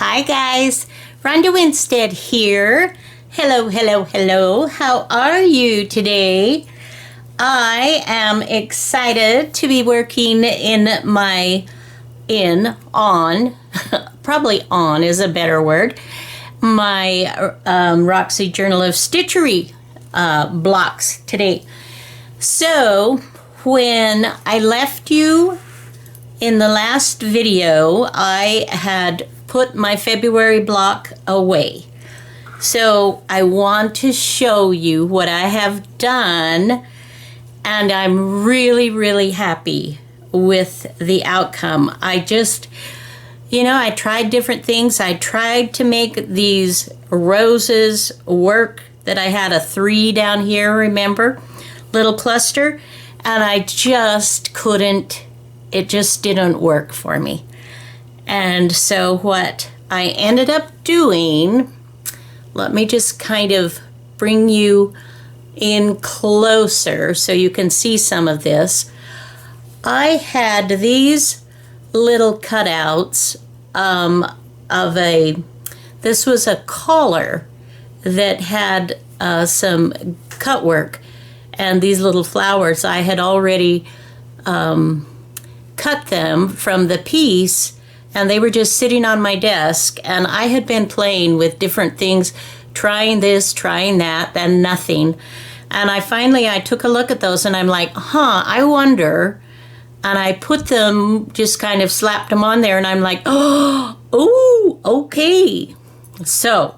Hi guys, Ronda Winstead here. Hello, hello, hello. How are you today? I am excited to be working probably on is a better word, my Roxy Journal of Stitchery blocks today. So when I left you in the last video, I had put my February block away. So I want to show you what I have done, and I'm really, really happy with the outcome. I tried different things. I tried to make these roses work that I had a 3 down here, remember? Little cluster. And I just couldn't, it just didn't work for me. And so what I ended up doing, let me just kind of bring you in closer so you can see some of this. I had these little cutouts this was a collar that had some cut work, and these little flowers, I had already cut them from the piece, and they were just sitting on my desk, and I had been playing with different things, trying this, trying that, and nothing. And I took a look at those, and I'm like, I wonder. And I put them, just kind of slapped them on there, and I'm like, oh, okay. So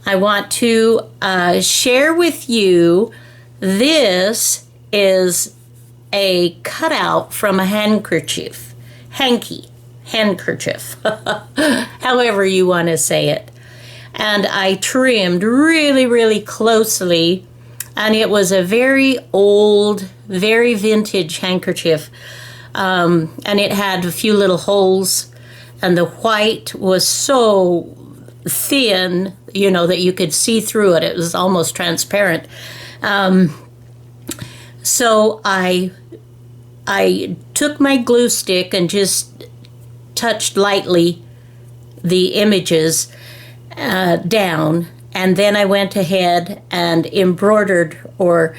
I want to share with you, this is a cutout from a handkerchief, handkerchief, however you want to say it. And I trimmed really, really closely, and it was a very old, very vintage handkerchief, and it had a few little holes, and the white was so thin, that you could see through it. It was almost transparent. So I took my glue stick and just touched lightly the images down, and then I went ahead and embroidered or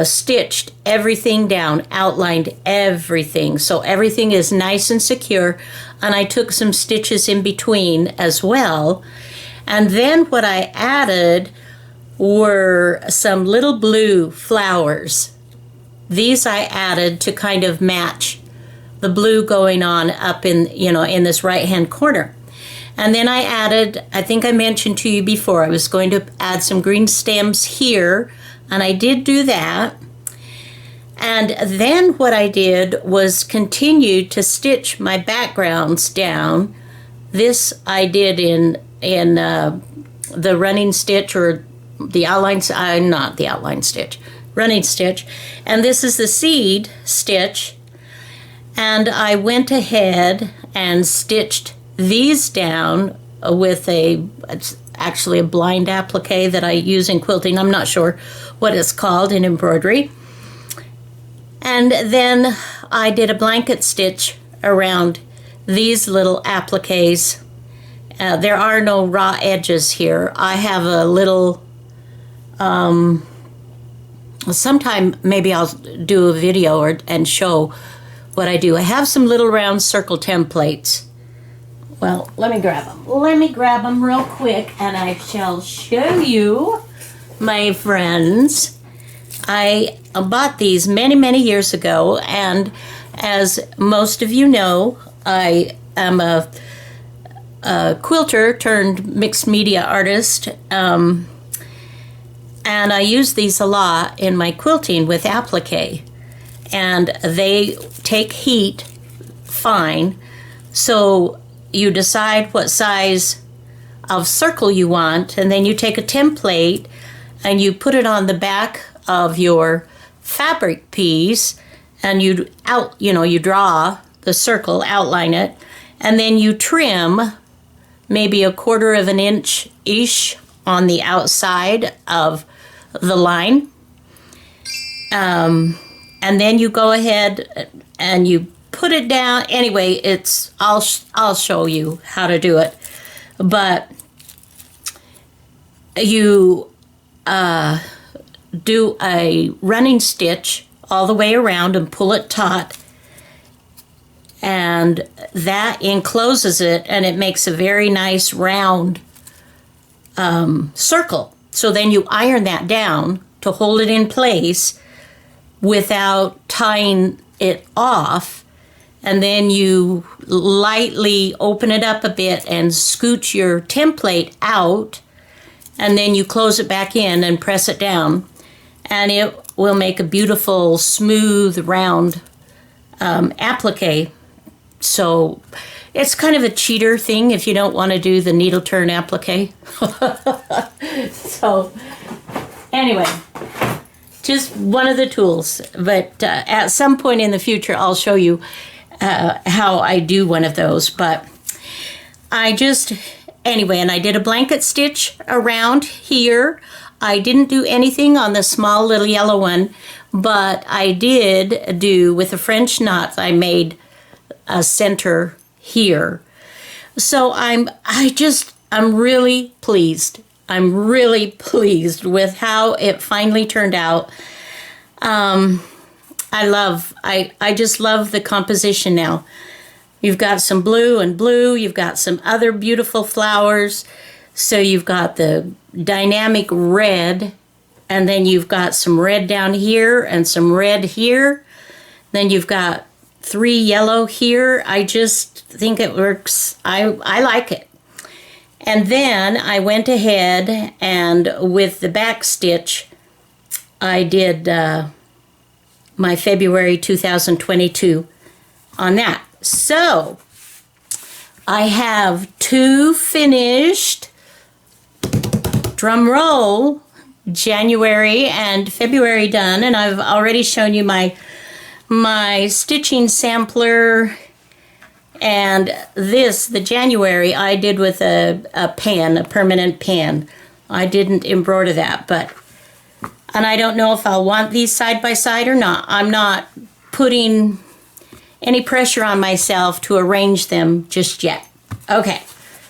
stitched everything down, outlined everything, so everything is nice and secure. And I took some stitches in between as well. And then what I added were some little blue flowers. These I added to kind of match the blue going on up in this right hand corner. And then I added, I think I mentioned to you before, I was going to add some green stems here, and I did do that. And then what I did was continue to stitch my backgrounds down. This I did in the running stitch, or the outline, not the outline stitch, running stitch. And this is the seed stitch. And I went ahead and stitched these down with it's actually a blind applique that I use in quilting. I'm not sure what it's called in embroidery. And then I did a blanket stitch around these little appliques. There are no raw edges here. I have a little, sometime maybe I'll do a video and show what I do. I have some little round circle templates. Well, let me grab them. Let me grab them real quick, and I shall show you, my friends. I bought these many, many years ago, and as most of you know, I am a quilter turned mixed media artist, and I use these a lot in my quilting with applique, and they take heat fine. So you decide what size of circle you want, and then you take a template and you put it on the back of your fabric piece, and you draw the circle, outline it, and then you trim maybe 1/4 of an inch-ish on the outside of the line. And then you go ahead and you put it down. Anyway, I'll show you how to do it. But you do a running stitch all the way around and pull it taut, and that encloses it, and it makes a very nice round circle. So then you iron that down to hold it in place without tying it off, and then you lightly open it up a bit and scooch your template out, and then you close it back in and press it down, and it will make a beautiful smooth round applique. So it's kind of a cheater thing if you don't want to do the needle turn applique. So anyway, just one of the tools, but at some point in the future I'll show you how I do one of those. But anyway, and I did a blanket stitch around here. I didn't do anything on the small little yellow one, but I did do, with the French knots, I made a center here. So I'm really pleased. I'm really pleased with how it finally turned out. I just love the composition now. You've got some blue and blue. You've got some other beautiful flowers. So you've got the dynamic red, and then you've got some red down here and some red here. Then you've got 3 yellow here. I just think it works. I like it. And then I went ahead and with the back stitch, I did my February 2022 on that. So I have 2 finished, drum roll, January and February done, and I've already shown you my stitching sampler. And the January, I did with a pen, a permanent pen. I didn't embroider that, and I don't know if I'll want these side by side or not. I'm not putting any pressure on myself to arrange them just yet. Okay,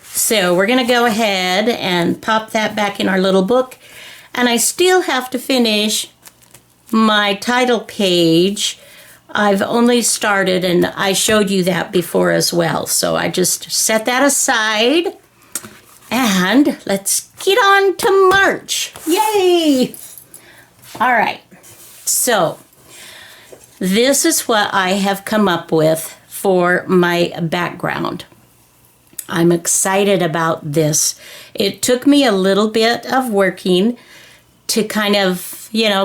so we're gonna go ahead and pop that back in our little book. And I still have to finish my title page. I've only started, and I showed you that before as well. So I just set that aside, and let's get on to March. Yay! All right, so this is what I have come up with for my background. I'm excited about this. It took me a little bit of working to kind of,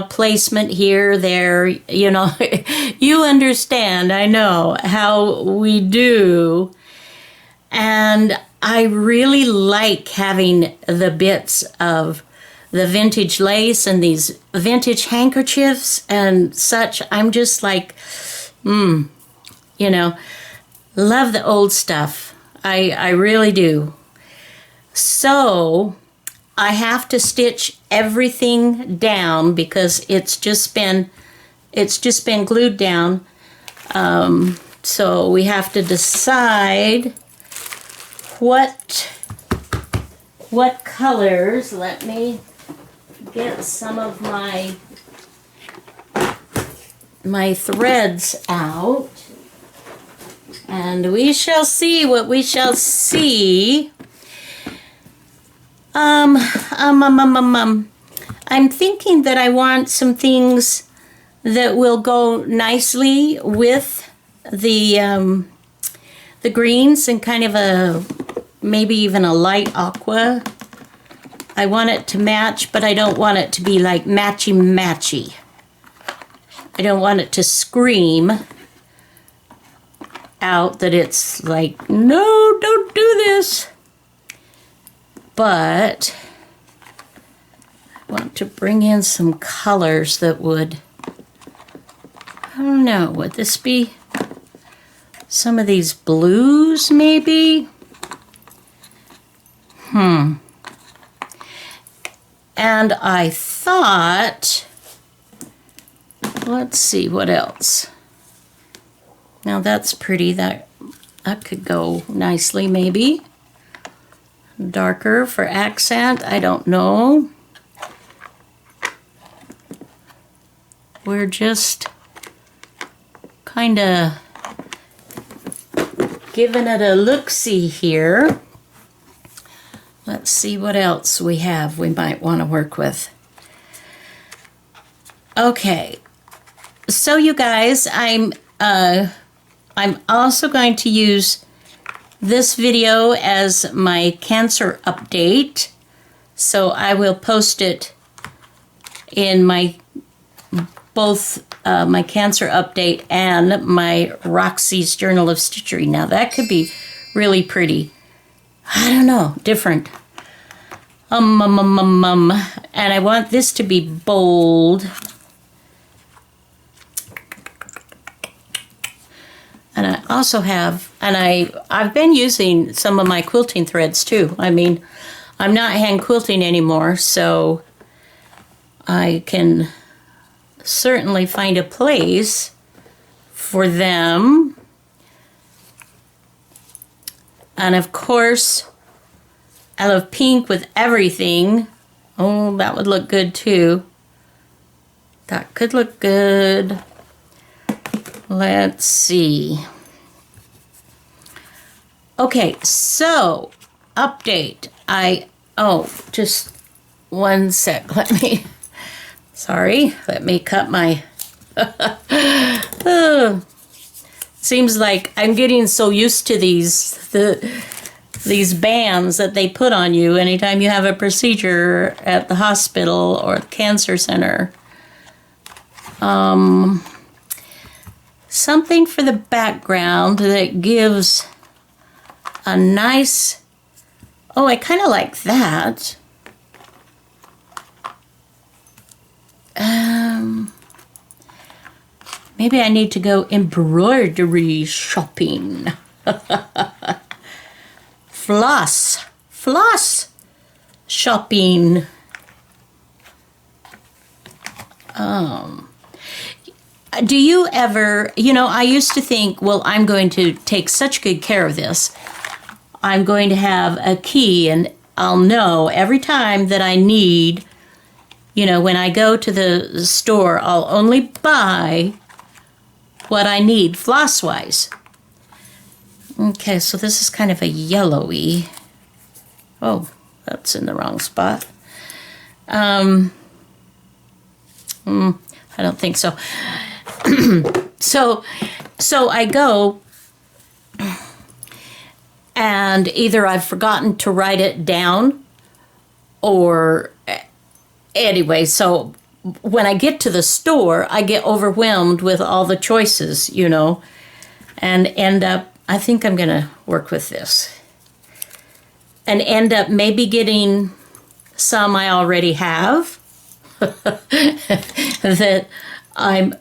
placement here, there, you understand, I know how we do. And I really like having the bits of the vintage lace and these vintage handkerchiefs and such. I'm just like, love the old stuff. I really do. So I have to stitch everything down because it's just been glued down. So we have to decide what colors. Let me get some of my threads out, and we shall see what we shall see. I'm thinking that I want some things that will go nicely with the greens, and kind of maybe even a light aqua. I want it to match, but I don't want it to be like matchy-matchy. I don't want it to scream out that it's like, no, don't do this. But I want to bring in some colors that would, I don't know, would this be some of these blues maybe? And I thought, let's see, what else? Now that's pretty. That could go nicely, maybe. Darker for accent, I don't know. We're just kind of giving it a look-see here. Let's see what else we have we might want to work with. Okay, so you guys, I'm also going to use this video as my cancer update. So I will post it in my both my cancer update and my Roxy's Journal of Stitchery. Now that could be really pretty. I don't know, different. And I want this to be bold. And I also have, and I've been using some of my quilting threads too. I mean, I'm not hand quilting anymore, so I can certainly find a place for them. And of course, I love pink with everything. Oh, that would look good too. That could look good. Let's see. Okay, so update. Just one sec. Let me cut my, seems like I'm getting so used to these bands that they put on you anytime you have a procedure at the hospital or cancer center. Something for the background that gives a nice, I kind of like that. Maybe I need to go embroidery shopping. Floss shopping. Do you ever, I used to think, well, I'm going to take such good care of this. I'm going to have a key and I'll know every time that I need, when I go to the store, I'll only buy what I need floss-wise. Okay, so this is kind of a yellowy. Oh, that's in the wrong spot. I don't think so. So I go, and either I've forgotten to write it down, or anyway, so when I get to the store, I get overwhelmed with all the choices, and end up, I think I'm going to work with this, and end up maybe getting some I already have that I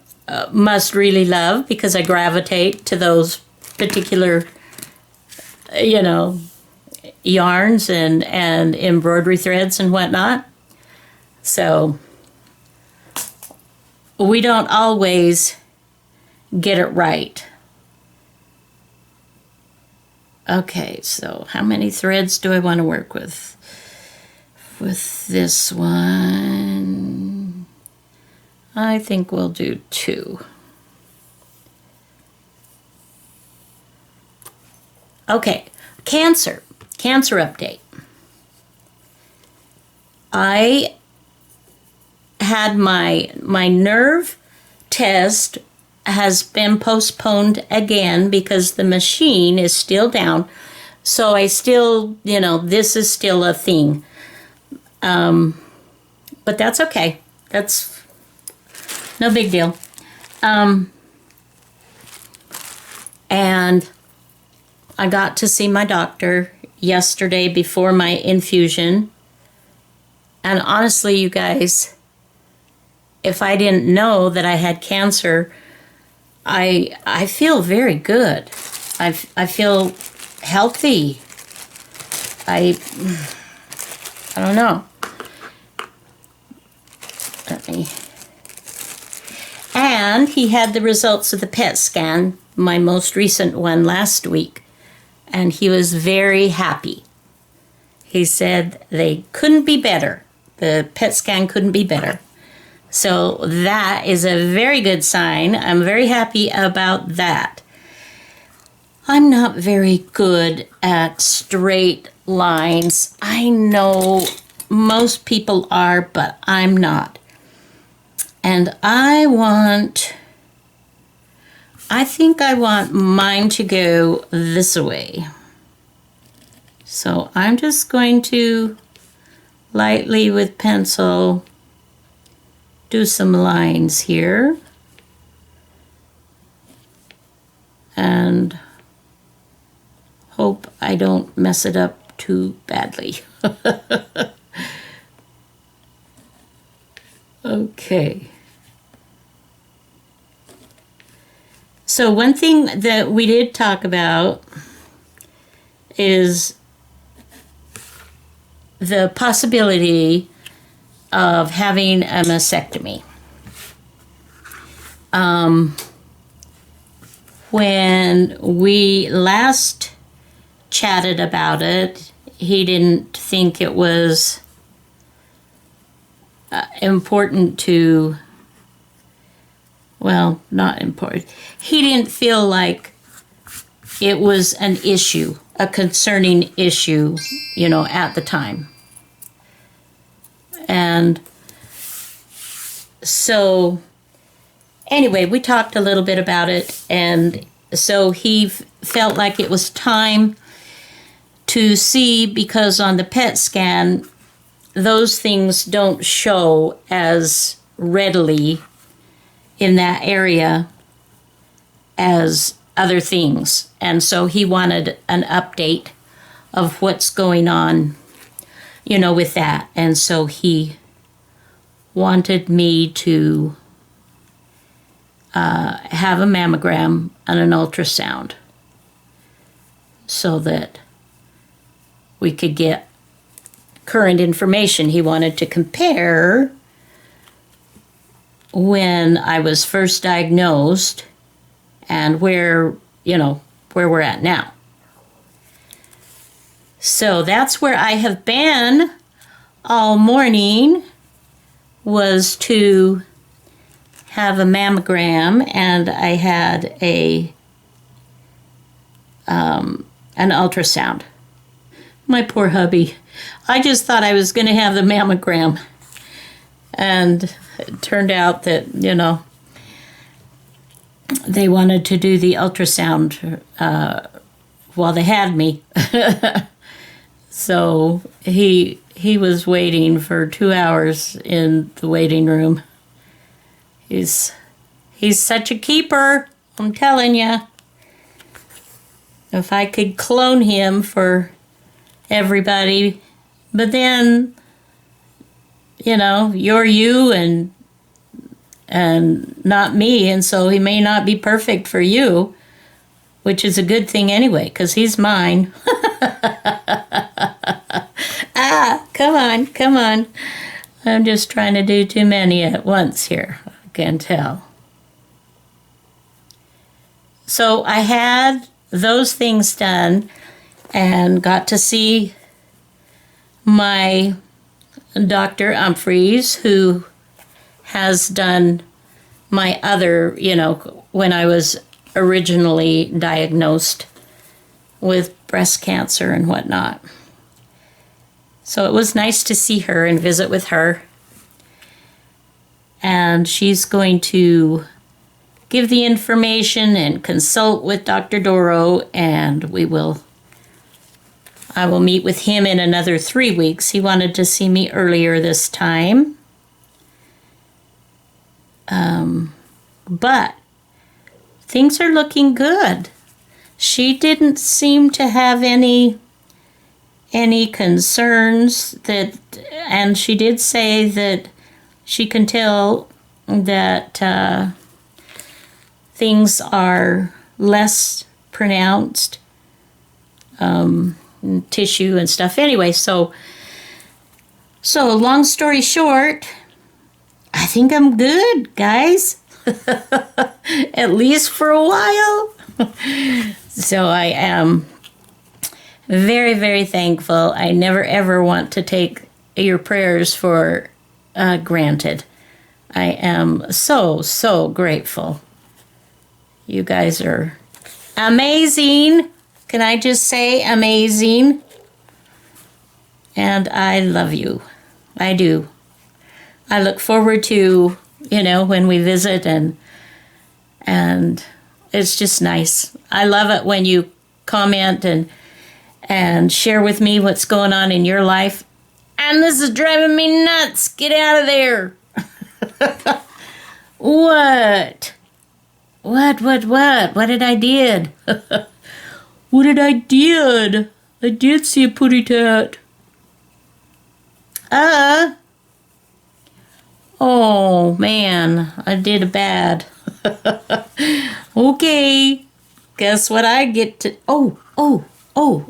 must really love because I gravitate to those particular, yarns and embroidery threads and whatnot. So we don't always get it right. Okay, so how many threads do I want to work with? With this one, I think we'll do 2. Okay, Cancer update. I had my nerve test has been postponed again because the machine is still down. So I still, this is still a thing. But that's okay. That's no big deal. And I got to see my doctor yesterday before my infusion. And honestly, you guys, if I didn't know that I had cancer, I feel very good. I feel healthy. I don't know. And he had the results of the PET scan my most recent one last week, and he was very happy. He said they couldn't be better. The PET scan couldn't be better. So that is a very good sign. I'm very happy about that. I'm not very good at straight lines. I know most people are, but I'm not. And I think I want mine to go this way. So I'm just going to lightly with pencil do some lines here. And hope I don't mess it up too badly. Okay. So one thing that we did talk about is the possibility of having a mastectomy. When we last chatted about it, he didn't think it was important to, well, not important. He didn't feel like it was an issue, a concerning issue, at the time. And so, anyway, we talked a little bit about it, and so he felt like it was time to see, because on the PET scan, those things don't show as readily in that area as other things. And so he wanted an update of what's going on, with that. And so he wanted me to have a mammogram and an ultrasound so that we could get current information. He wanted to compare when I was first diagnosed and where we're at now. So that's where I have been all morning, was to have a mammogram, and I had an ultrasound. My poor hubby. I just thought I was going to have the mammogram. And it turned out that, they wanted to do the ultrasound while they had me. So he was waiting for 2 hours in the waiting room. He's such a keeper, I'm telling you. If I could clone him for everybody, but then, you're you and not me, and so he may not be perfect for you, which is a good thing anyway, because he's mine. Come on. I'm just trying to do too many at once here, I can tell. So I had those things done and got to see my Dr. Humphreys, who has done my other, when I was originally diagnosed with breast cancer and whatnot. So it was nice to see her and visit with her. And she's going to give the information and consult with Dr. Doro, and I will meet with him in another 3 weeks. He wanted to see me earlier this time. But things are looking good. She didn't seem to have any concerns, and she did say that she can tell that things are less pronounced, tissue and stuff. Anyway, so long story short, I think I'm good, guys. At least for a while. So I am very, very thankful. I never ever want to take your prayers for granted. I am so, so grateful. You guys are amazing. Can I just say amazing? And I love you. I do. I look forward to, when we visit and it's just nice. I love it when you comment and share with me what's going on in your life. And this is driving me nuts. Get out of there. What? What did I did? What did I did? I did see a putty tat. Oh, man. I did a bad. Okay. Guess what I get to... Oh,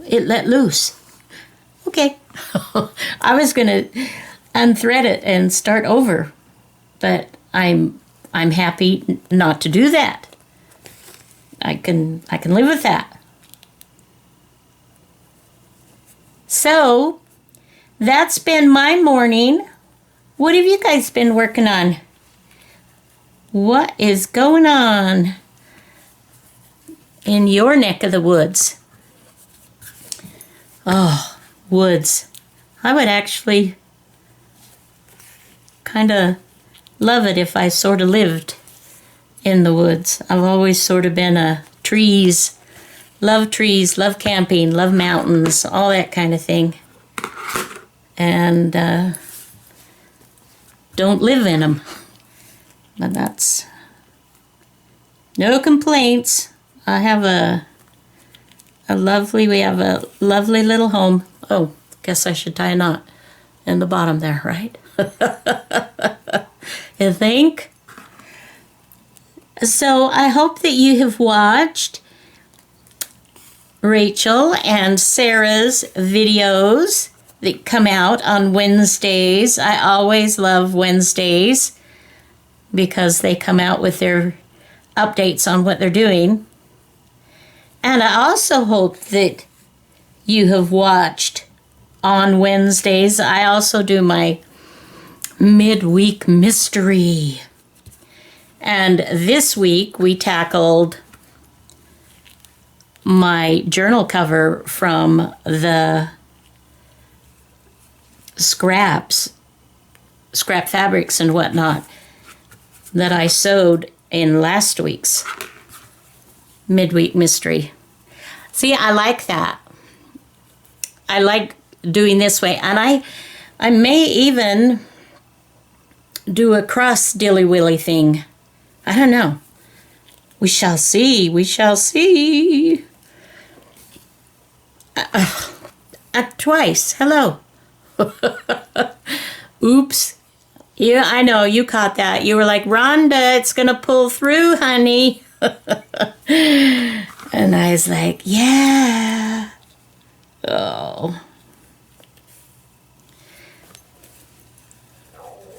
it let loose. Okay. I was going to unthread it and start over. But I'm happy not to do that. I can live with that. So, that's been my morning. What have you guys been working on? What is going on in your neck of the woods? Oh, woods. I would actually kind of love it if I sort of lived in the woods. I've always sort of been a trees, love camping, love mountains, all that kind of thing. And don't live in them. But that's no complaints. We have a lovely little home. Oh, guess I should tie a knot in the bottom there, right? You think? So I hope that you have watched Rachel and Sarah's videos that come out on Wednesdays. I always love Wednesdays because they come out with their updates on what they're doing. And I also hope that you have watched on Wednesdays. I also do my midweek mystery. And this week we tackled my journal cover from the scrap fabrics and whatnot that I sewed in last week's midweek mystery. See, I like that. I like doing this way. And I may even do a cross dilly-willy thing. I don't know. We shall see. We shall see. Twice. Hello. Oops. Yeah, I know. You caught that. You were like, Rhonda, it's going to pull through, honey. And I was like, yeah. Oh.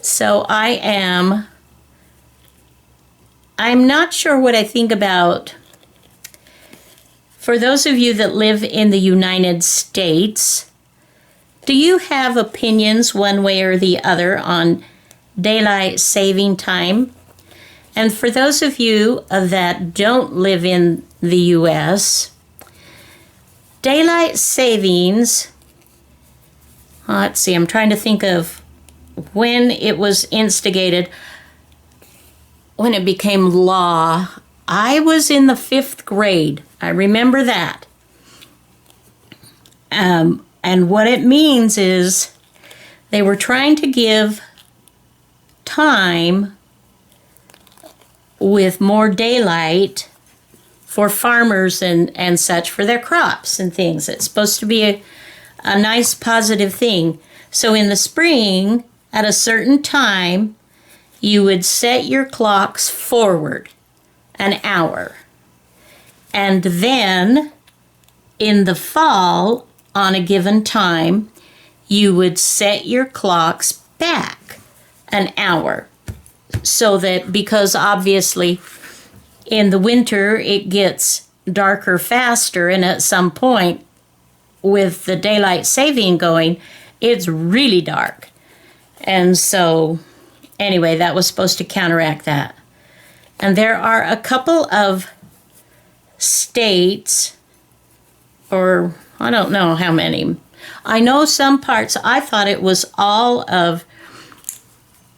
So I'm not sure what I think about, for those of you that live in the United States, do you have opinions one way or the other on daylight saving time? And for those of you that don't live in the U.S., daylight savings, let's see, I'm trying to think of when it was instigated, when it became law. I was in the 5th grade. I remember that. And what it means is they were trying to give time with more daylight for farmers and such for their crops and things. It's supposed to be a nice positive thing. So in the spring, at a certain time, you would set your clocks forward an hour. And then in the fall, on a given time, you would set your clocks back an hour. So that, because obviously in the winter it gets darker faster, and at some point with the daylight saving going, it's really dark. And so anyway, that was supposed to counteract that. And there are a couple of states, or I don't know how many. I know some parts, I thought it was all of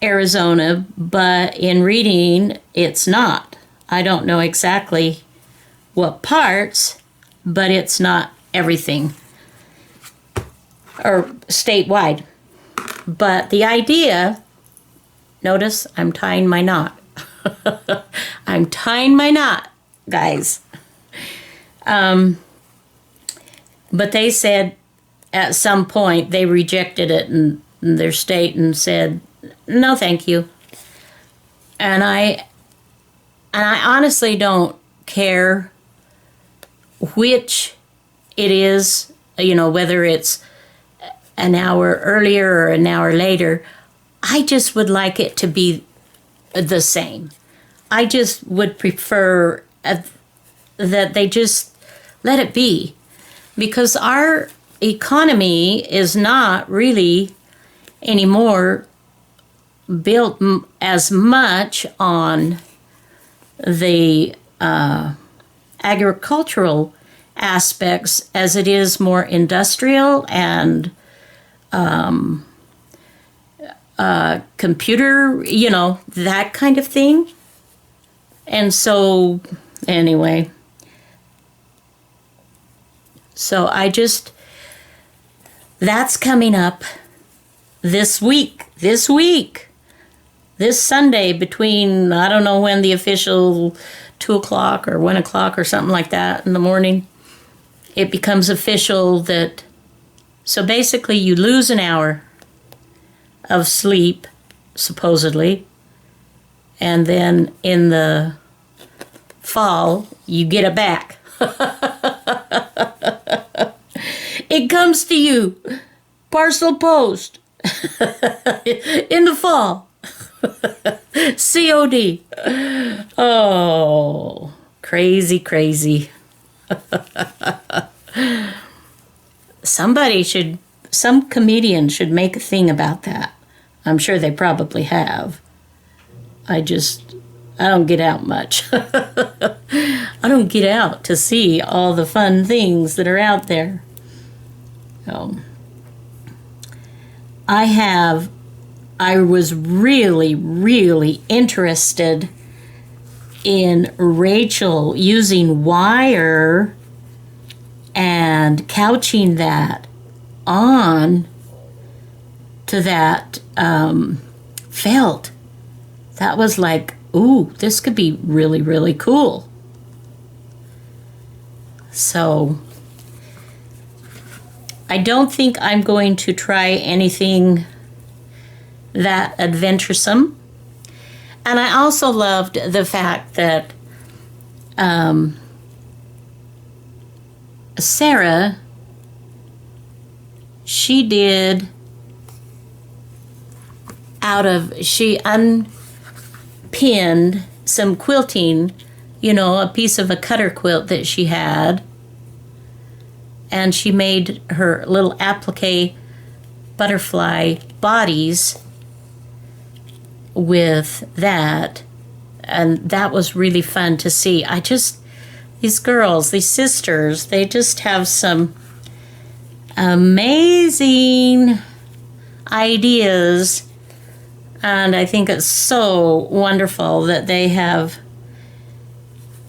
Arizona, but in reading, it's not. I don't know exactly what parts, but it's not everything, or statewide. But the idea, notice I'm tying my knot. I'm tying my knot, guys. But they said at some point they rejected it in their state and said, no, thank you. And I honestly don't care which it is, whether it's an hour earlier or an hour later. I just would like it to be the same. I just would prefer that they just let it be, because our economy is not really anymore built as much on the agricultural aspects as it is more industrial and computer, that kind of thing. And so, anyway, so that's coming up this week, this Sunday, between, I don't know when the official 2 o'clock or 1 o'clock or something like that in the morning, it becomes official that, so basically you lose an hour of sleep, supposedly, and then in the fall, you get it back. It comes to you, parcel post, in the fall. COD. Oh, crazy. Some comedian should make a thing about that. I'm sure they probably have. I don't get out much. I don't get out to see all the fun things that are out there. I was really interested in Rachel using wire and couching that on to that felt. That was like, ooh, this could be really cool. So I don't think I'm going to try anything that adventuresome. And I also loved the fact that Sarah, she unpinned some quilting, a piece of a cutter quilt that she had, and she made her little applique butterfly bodies with that, and that was really fun to see. These girls, these sisters, they just have some amazing ideas, and I think it's so wonderful that they have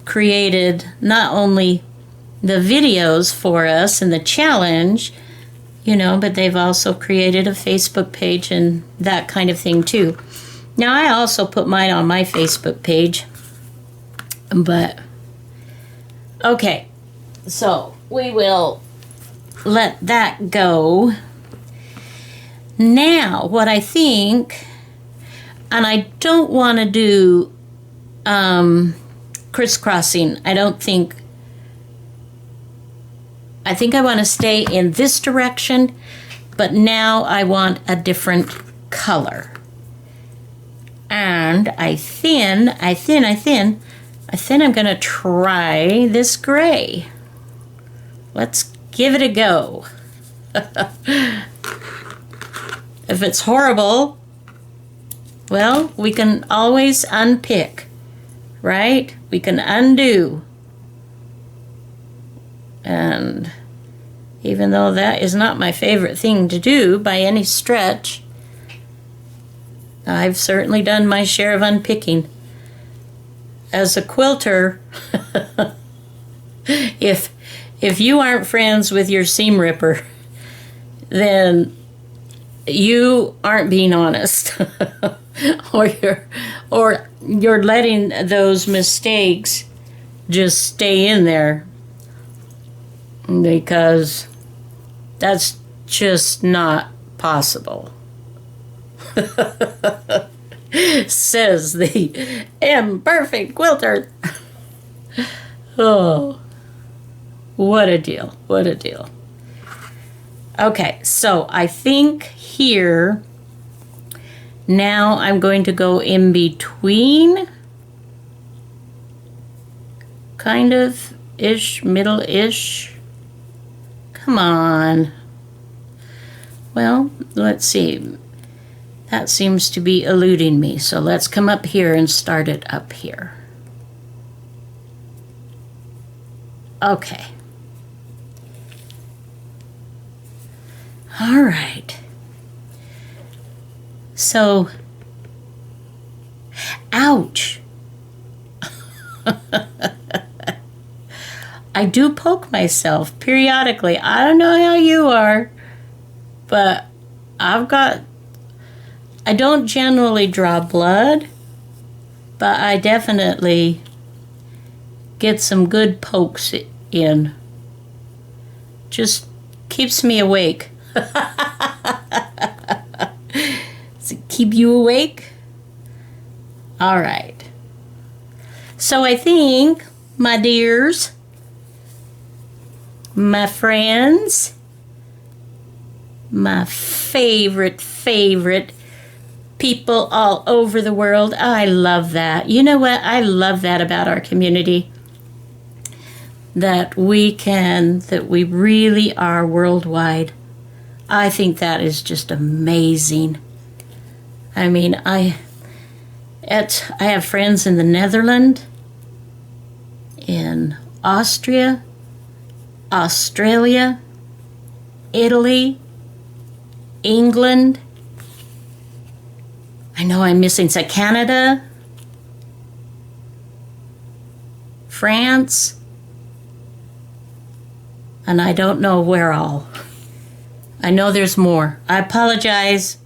created not only the videos for us and the challenge, but they've also created a Facebook page and that kind of thing too. Now, I also put mine on my Facebook page, but okay, so we will let that go. Now, what I think, and I don't want to do crisscrossing. I think I want to stay in this direction, but now I want a different color. And I thin I think I'm going to try this gray. Let's give it a go. If it's horrible, well, we can always unpick, right? We can undo. And even though that is not my favorite thing to do by any stretch, I've certainly done my share of unpicking. As a quilter, if you aren't friends with your seam ripper, then you aren't being honest. or you're letting those mistakes just stay in there, because that's just not possible. Says the imperfect quilter. Oh, what a deal. What a deal. Okay, so I think here, now I'm going to go in between, kind of ish, middle-ish. Come on. Well, let's see. That seems to be eluding me. So let's come up here and start it up here. Okay. All right. So, ouch. I do poke myself periodically. I don't know how you are, but I don't generally draw blood, but I definitely get some good pokes in. Just keeps me awake. Does it keep you awake? All right. So I think, my dears, my friends, my favorite people all over the world. I love that. You know what? I love that about our community. That we really are worldwide. I think that is just amazing. I mean, I have friends in the Netherlands, in Austria, Australia, Italy, England. I know I'm missing some. Canada, France, and I don't know where all. I know there's more. I apologize.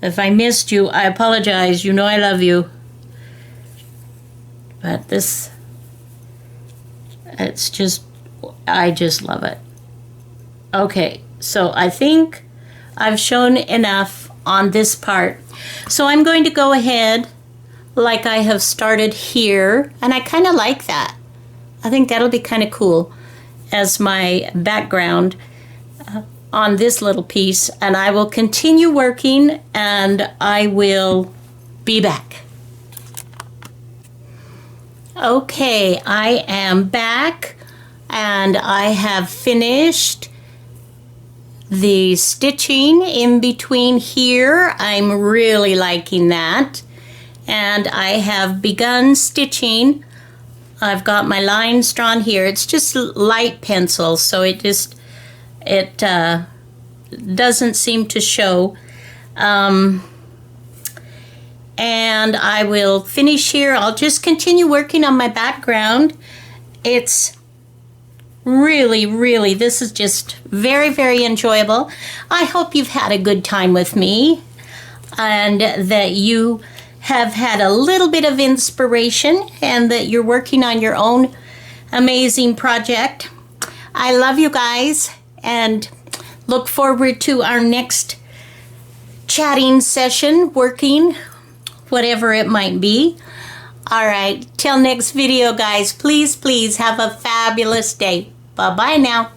If I missed you, I apologize. You know I love you. But I just love it. Okay, so I think I've shown enough on this part. So I'm going to go ahead like I have started here, and I kind of like that. I think that'll be kind of cool as my background on this little piece, and I will continue working and I will be back. Okay, I am back and I have finished the stitching in between here. I'm really liking that. And I have begun stitching. I've got my lines drawn here. It's just light pencil, so it doesn't seem to show. And I will finish here. I'll just continue working on my background. It's really, this is just very enjoyable. I hope you've had a good time with me and that you have had a little bit of inspiration and that you're working on your own amazing project. I love you guys and look forward to our next chatting session, working, whatever it might be. All right, till next video, guys, please have a fabulous day. Bye-bye now.